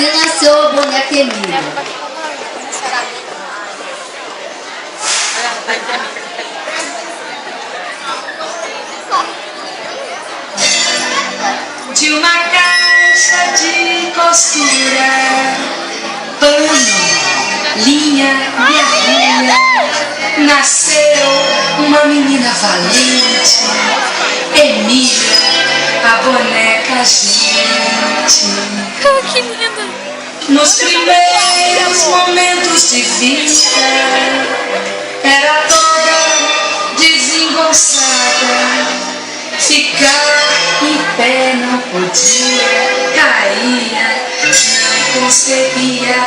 E nasceu a boneca Emília. De uma caixa de costura, pano, linha e agulha, nasceu uma menina valente, Emília, a boneca gente. Oh, que linda! Nos primeiros momentos de vida, era toda desengonçada. Ficar em pé não podia, caía, não concebia.